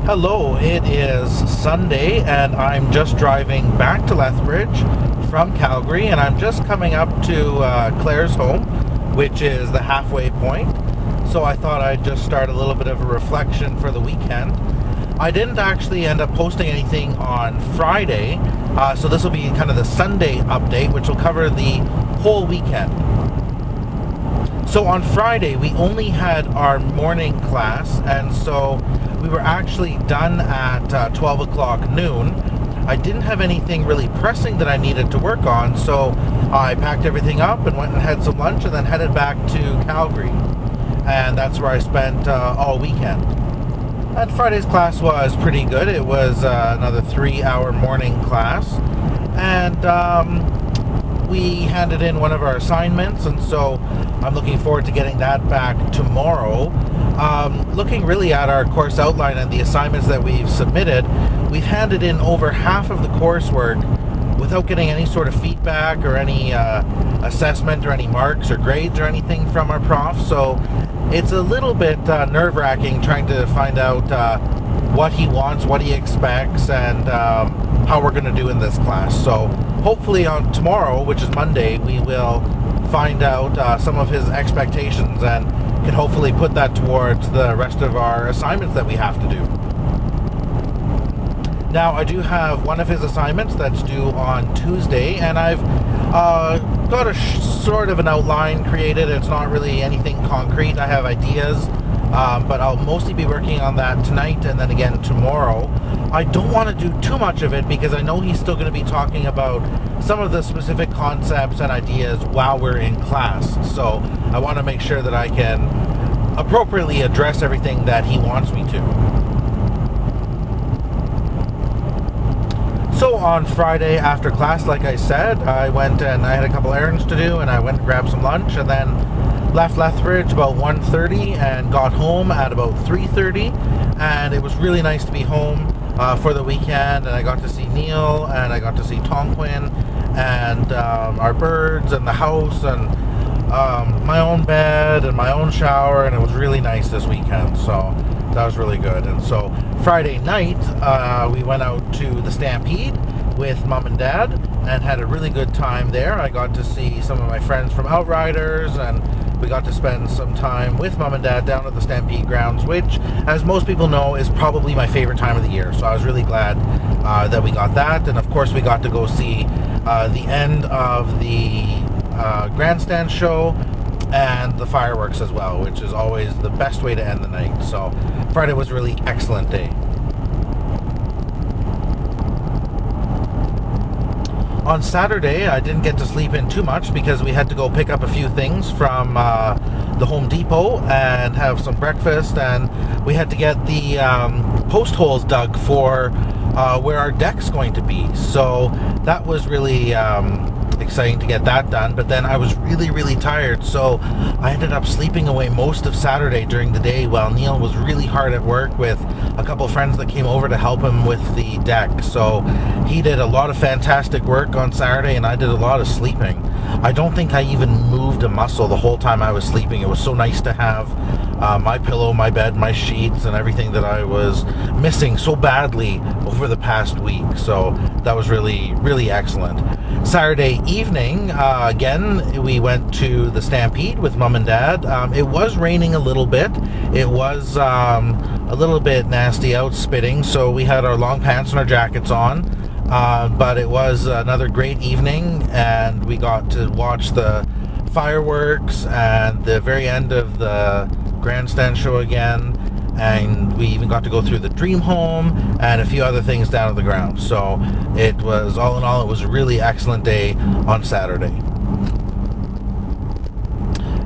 Hello, it is Sunday and I'm just driving back to Lethbridge from Calgary, and I'm just coming up to Claire's home, which is the halfway point. So I thought I'd just start a little bit of a reflection for the weekend. I didn't actually end up posting anything on Friday, so this will be kind of the Sunday update, which will cover the whole weekend. So on Friday, we only had our morning class, and so we were actually done at 12 o'clock noon. I didn't have anything really pressing that I needed to work on, so I packed everything up and went and had some lunch and then headed back to Calgary. And that's where I spent all weekend. And Friday's class was pretty good. It was another 3-hour morning class. And we handed in one of our assignments, and so I'm looking forward to getting that back tomorrow. Looking really at our course outline and the assignments that we've submitted, we've handed in over half of the coursework without getting any sort of feedback or any assessment or any marks or grades or anything from our prof. So it's a little bit nerve-wracking trying to find out what he wants, what he expects, and how we're going to do in this class. So hopefully on tomorrow, which is Monday, we will find out some of his expectations and can hopefully put that towards the rest of our assignments that we have to do. Now, I do have one of his assignments that's due on Tuesday, and I've got a sort of an outline created. It's not really anything concrete. I have ideas, but I'll mostly be working on that tonight and then again tomorrow. I don't want to do too much of it because I know he's still going to be talking about some of the specific concepts and ideas while we're in class. So I want to make sure that I can appropriately address everything that he wants me to. So on Friday after class, like I said, I went and I had a couple errands to do, and I went and grabbed some lunch and then left Lethbridge about 1:30 and got home at about 3:30. And it was really nice to be home for the weekend, and I got to see Neil and I got to see Tonquin and our birds and the house and my own bed and my own shower, and it was really nice this weekend. So that was really good. And so Friday night we went out to the Stampede with Mom and Dad and had a really good time there. I got to see some of my friends from Outriders, and we got to spend some time with Mom and Dad down at the Stampede grounds, which, as most people know, is probably my favorite time of the year. So I was really glad that we got that. And of course we got to go see the end of the grandstand show and the fireworks as well, which is always the best way to end the night. So Friday was a really excellent day. On Saturday, I didn't get to sleep in too much because we had to go pick up a few things from the Home Depot and have some breakfast, and we had to get the post holes dug for where our deck's going to be. So that was really exciting to get that done, but then I was really tired, so I ended up sleeping away most of Saturday during the day while Neil was really hard at work with a couple friends that came over to help him with the deck. So he did a lot of fantastic work on Saturday and I did a lot of sleeping. I don't think I even moved a muscle the whole time I was sleeping. It was so nice to have my pillow, my bed, my sheets, and everything that I was missing so badly over the past week. So that was really excellent. Saturday evening, again, we went to the Stampede with Mom and Dad. It was raining a little bit. It was a little bit nasty out, spitting, so we had our long pants and our jackets on. But it was another great evening, and we got to watch the fireworks and the very end of the grandstand show again, and we even got to go through the Dream Home and a few other things down at the ground. So it was, all in all, it was a really excellent day on Saturday.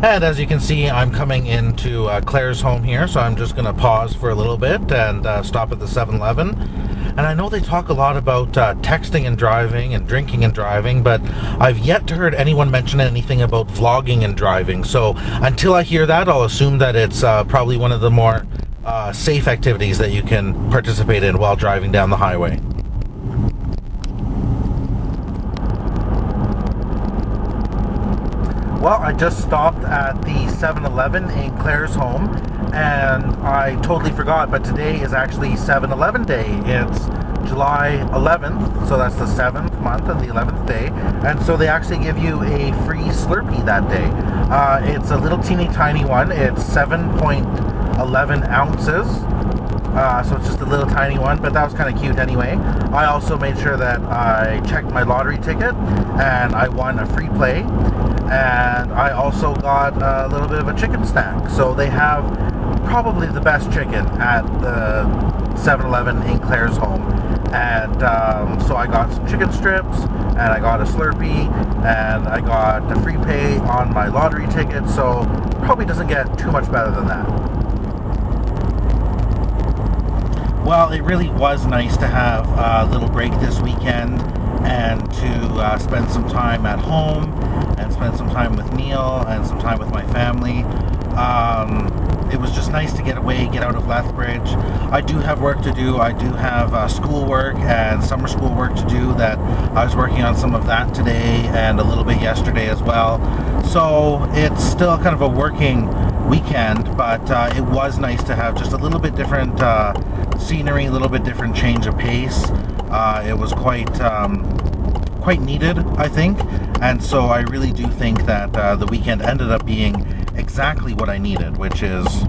And as you can see, I'm coming into Claire's home here, so I'm just going to pause for a little bit and stop at the 7-Eleven. And I know they talk a lot about texting and driving and drinking and driving, but I've yet to heard anyone mention anything about vlogging and driving. So until I hear that, I'll assume that it's probably one of the more safe activities that you can participate in while driving down the highway. Well, I just stopped at the 7-Eleven in Claire's home, And I totally forgot, but today is actually 7-Eleven Day. It's July 11th, so that's the 7th month and the 11th day. And so they actually give you a free Slurpee that day. It's a little teeny tiny one. It's 7.11 ounces. So it's just a little tiny one, but that was kind of cute anyway. I also made sure that I checked my lottery ticket and I won a free play. And I also got a little bit of a chicken snack. So they have probably the best chicken at the 7-Eleven in Claresholm. And so I got some chicken strips, and I got a Slurpee, and I got a free pay on my lottery ticket. So probably doesn't get too much better than that. Well, it really was nice to have a little break this weekend and to spend some time at home and spend some time with Neil and some time with my family. It was just nice to get away, get out of Lethbridge. I do have work to do. I do have school work and summer school work to do that I was working on some of that today and a little bit yesterday as well. So it's still kind of a working weekend, but it was nice to have just a little bit different scenery, a little bit different change of pace. It was quite needed, I think, and so I really do think that the weekend ended up being exactly what I needed, which is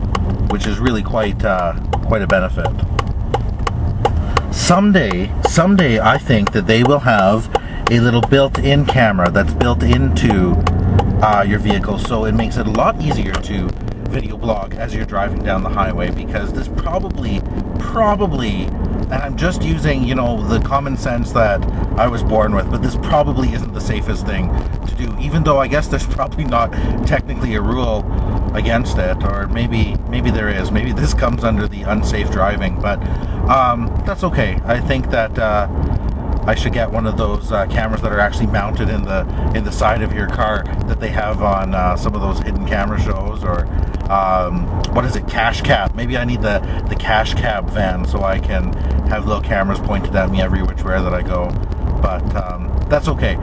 really quite a benefit. Someday I think that they will have a little built-in camera that's built into your vehicle, so it makes it a lot easier to video blog as you're driving down the highway, because this probably, and I'm just using, the common sense that I was born with, but this probably isn't the safest thing to do, even though I guess there's probably not technically a rule against it, or maybe there is. Maybe this comes under the unsafe driving, but that's okay. I think that I should get one of those cameras that are actually mounted in the side of your car that they have on some of those hidden camera shows, or what is it, Cash Cab. Maybe I need the Cash Cab van so I can have little cameras pointed at me every which way that I go. But that's okay.